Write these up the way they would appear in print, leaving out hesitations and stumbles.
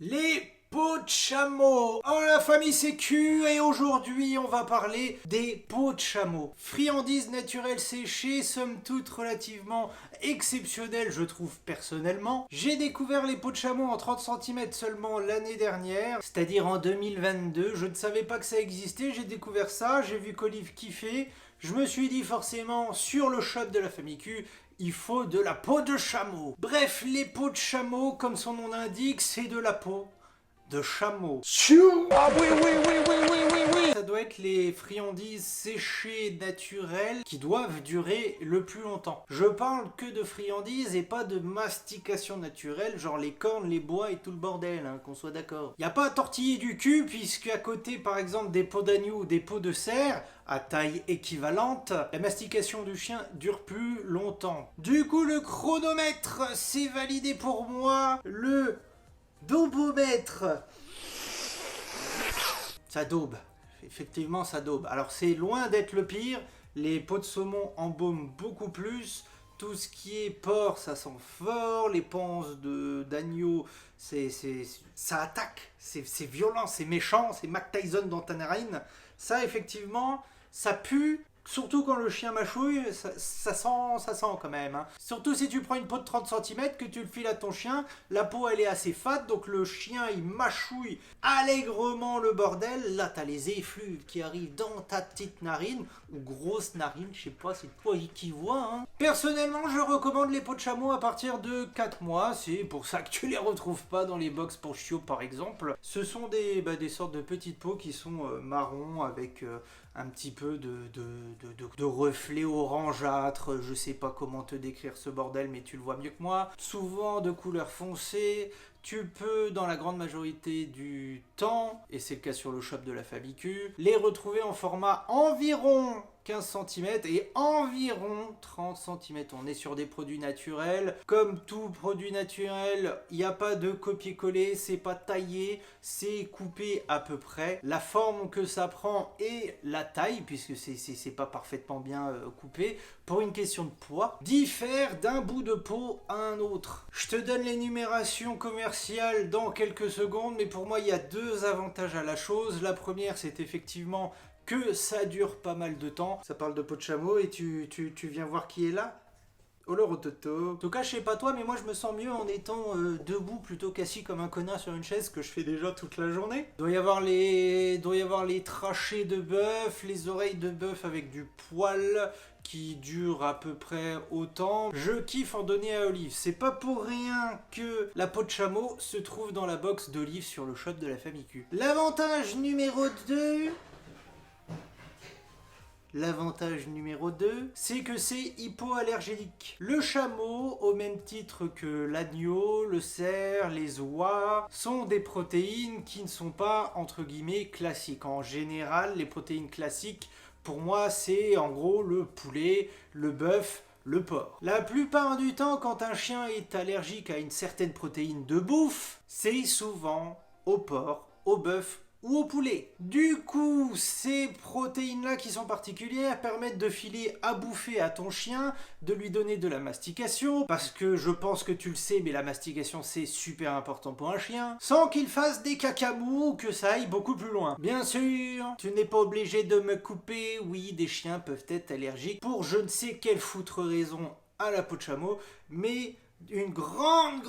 Les peaux de chameau en la famille Sécu, et aujourd'hui on va parler des peaux de chameau. Friandises naturelles séchées, somme toute relativement exceptionnelles je trouve personnellement. J'ai découvert les peaux de chameau en 30 cm seulement l'année dernière, c'est-à-dire en 2022. Je ne savais pas que ça existait, j'ai découvert ça, j'ai vu qu'Olive kiffait. Je me suis dit forcément, sur le shop de la famille Q, il faut de la peau de chameau. Bref, les peaux de chameau, comme son nom l'indique, c'est de la peau de chameau. Ah oui, oui, oui, oui, oui, oui, oui. Ça doit être les friandises séchées naturelles qui doivent durer le plus longtemps. Je parle que de friandises et pas de mastication naturelle, genre les cornes, les bois et tout le bordel, hein, qu'on soit d'accord. Y a pas à tortiller du cul, puisque à côté, par exemple, des peaux d'agneau ou des peaux de cerf, à taille équivalente, la mastication du chien dure plus longtemps. Du coup, le chronomètre, c'est validé pour moi. Le Dobomètre. Ça daube. Effectivement, ça daube. Alors, c'est loin d'être le pire. Les peaux de saumon embaument beaucoup plus. Tout ce qui est porc, ça sent fort. Les panses d'agneau, ça attaque. C'est violent, c'est méchant. C'est Mac Tyson dans ta narine. Ça, effectivement, ça pue. Surtout quand le chien mâchouille, ça sent quand même. Hein. Surtout si tu prends une peau de 30 cm, que tu le files à ton chien, la peau elle est assez fade, donc le chien il mâchouille allègrement le bordel. Là t'as les effluves qui arrivent dans ta petite narine, ou grosse narine, je sais pas, c'est toi qui vois. Hein. Personnellement, je recommande les peaux de chameau à partir de 4 mois, c'est pour ça que tu les retrouves pas dans les box pour chiots par exemple. Ce sont des sortes de petites peaux qui sont marron avec un petit peu de reflets orangeâtres, je sais pas comment te décrire ce bordel, mais tu le vois mieux que moi. Souvent de couleur foncée, tu peux, dans la grande majorité du temps, et c'est le cas sur le shop de la famille Q, les retrouver en format environ 15 cm et environ 30 cm. On est sur des produits naturels. Comme tout produit naturel, il n'y a pas de copier-coller, c'est pas taillé, c'est coupé à peu près. La forme que ça prend et la taille, puisque c'est pas parfaitement bien coupé, pour une question de poids, diffère d'un bout de peau à un autre. Je te donne l'énumération commerciale dans quelques secondes, mais pour moi il y a deux avantages à la chose. La première, c'est effectivement que ça dure pas mal de temps. Ça parle de peau de chameau et tu viens voir qui est là. Oh le rototo. En tout cas, je sais pas toi, mais moi je me sens mieux en étant debout plutôt qu'assis comme un connard sur une chaise que je fais déjà toute la journée. Doit y avoir les trachées de bœuf, les oreilles de bœuf avec du poil qui durent à peu près autant. Je kiffe en donner à Olive. C'est pas pour rien que la peau de chameau se trouve dans la box d'Olive sur le shop de la famille Q. L'avantage numéro 2... L'avantage numéro 2, c'est que c'est hypoallergénique. Le chameau, au même titre que l'agneau, le cerf, les oies, sont des protéines qui ne sont pas, entre guillemets, classiques. En général, les protéines classiques, pour moi, c'est en gros le poulet, le bœuf, le porc. La plupart du temps, quand un chien est allergique à une certaine protéine de bouffe, c'est souvent au porc, au bœuf ou au poulet. Du coup, ces protéines-là qui sont particulières permettent de filer à bouffer à ton chien, de lui donner de la mastication, parce que je pense que tu le sais, mais la mastication c'est super important pour un chien, sans qu'il fasse des cacamous ou que ça aille beaucoup plus loin. Bien sûr, tu n'es pas obligé de me couper, oui, des chiens peuvent être allergiques pour je ne sais quelle foutre raison à la peau de chameau, mais une grande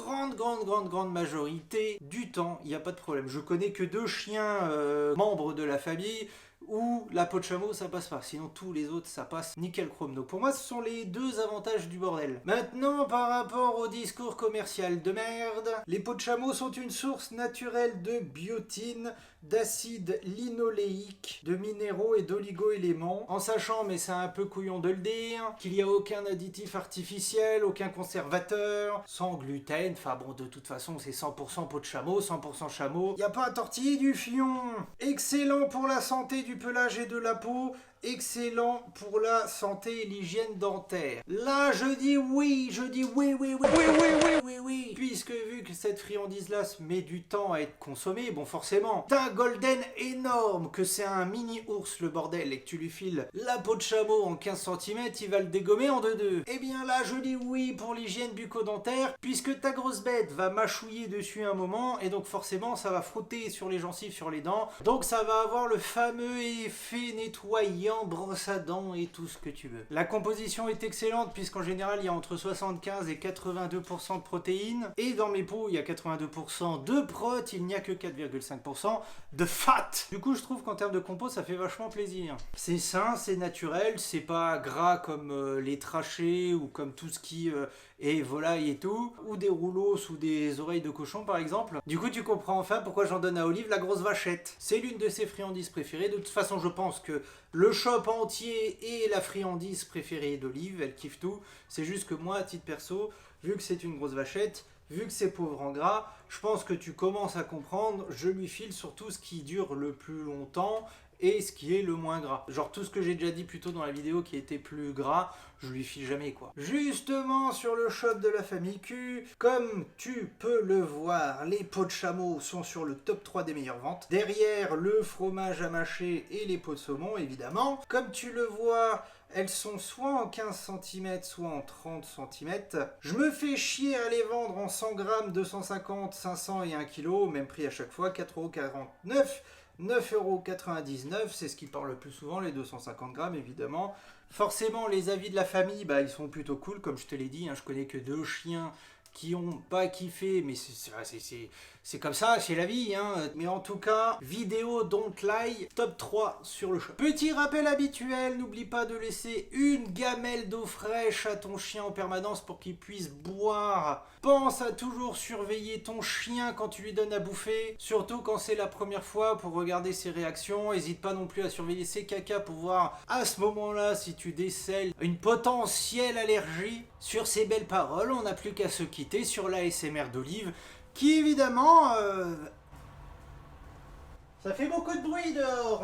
majorité du temps, il n'y a pas de problème. Je connais que 2 chiens membres de la famille où la peau de chameau ça passe pas, sinon tous les autres ça passe nickel chrome. Donc pour moi ce sont les deux avantages du bordel. Maintenant par rapport au discours commercial de merde, les peaux de chameau sont une source naturelle de biotine, d'acide linoléique, de minéraux et d'oligo-éléments, en sachant, mais c'est un peu couillon de le dire, qu'il n'y a aucun additif artificiel, aucun conservateur, sans gluten, enfin bon de toute façon c'est 100% peau de chameau, 100% chameau, il n'y a pas à tortiller du fion. Excellent pour la santé du pelage et de la peau, excellent pour la santé et l'hygiène dentaire. Là, je dis oui, oui. Puisque vu que cette friandise-là se met du temps à être consommée, bon forcément, t'as un golden énorme, que c'est un mini ours le bordel, et que tu lui files la peau de chameau en 15 cm, il va le dégommer en 2-2. Eh bien là, je dis oui pour l'hygiène bucco-dentaire, puisque ta grosse bête va mâchouiller dessus un moment, et donc forcément, ça va frotter sur les gencives, sur les dents, donc ça va avoir le fameux effet nettoyant, brosse à dents et tout ce que tu veux. La composition est excellente, puisqu'en général, il y a entre 75 et 82% de protéines, et dans mes pots, il y a 82% de prot, il n'y a que 4,5% de fat. Du coup, je trouve qu'en termes de compo, ça fait vachement plaisir. C'est sain, c'est naturel, c'est pas gras comme les trachées ou comme tout ce qui est volaille et tout, ou des rouleaux ou des oreilles de cochon par exemple. Du coup, tu comprends enfin pourquoi j'en donne à Olive la grosse vachette. C'est l'une de ses friandises préférées. De toute façon, je pense que le shop entier est la friandise préférée d'Olive. Elle kiffe tout. C'est juste que moi, à titre perso, vu que c'est une grosse vachette, vu que c'est pauvre en gras, je pense que tu commences à comprendre, je lui file surtout ce qui dure le plus longtemps et ce qui est le moins gras. Genre tout ce que j'ai déjà dit plus tôt dans la vidéo qui était plus gras, je lui file jamais quoi. Justement sur le shop de la famille Q, comme tu peux le voir, les pots de chameau sont sur le top 3 des meilleures ventes. Derrière le fromage à mâcher et les pots de saumon évidemment. Comme tu le vois, elles sont soit en 15 cm, soit en 30 cm. Je me fais chier à les vendre en 100 grammes, 250, 500 et 1 kg, même prix à chaque fois, 4,49 €. 9,99 €, c'est ce qui part le plus souvent, les 250 grammes évidemment. Forcément, les avis de la famille, ils sont plutôt cool, comme je te l'ai dit, je connais que 2 chiens qui ont pas kiffé, mais c'est comme ça, c'est la vie. Mais en tout cas, vidéo don't lie, top 3 sur le shop. Petit rappel habituel, n'oublie pas de laisser une gamelle d'eau fraîche à ton chien en permanence pour qu'il puisse boire. Pense à toujours surveiller ton chien quand tu lui donnes à bouffer, surtout quand c'est la première fois pour regarder ses réactions. N'hésite pas non plus à surveiller ses cacas pour voir à ce moment-là si tu décèles une potentielle allergie. Sur ces belles paroles, on n'a plus qu'à se quitter sur l'ASMR d'Olive, qui évidemment... Ça fait beaucoup de bruit dehors,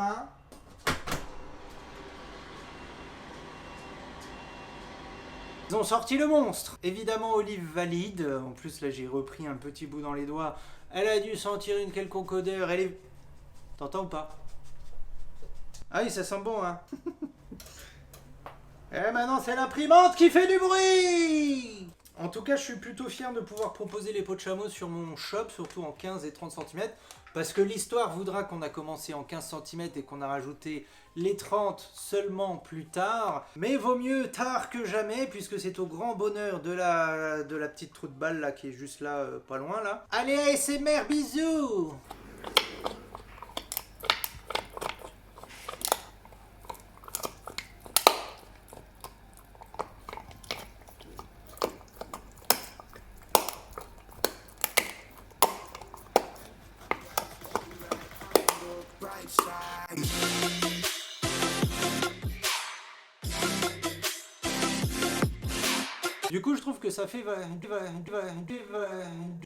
Ils ont sorti le monstre. Évidemment, Olive valide. En plus, là, j'ai repris un petit bout dans les doigts. Elle a dû sentir une quelconque odeur. Elle est... T'entends ou pas? Ah oui, ça sent bon, Et maintenant, c'est l'imprimante qui fait du bruit! En tout cas, je suis plutôt fier de pouvoir proposer les pots de chameau sur mon shop, surtout en 15 et 30 cm, parce que l'histoire voudra qu'on a commencé en 15 cm et qu'on a rajouté les 30 seulement plus tard. Mais vaut mieux tard que jamais, puisque c'est au grand bonheur de la petite trou de balle là, qui est juste là, pas loin là. Allez, ASMR, bisous! Du coup, je trouve que ça fait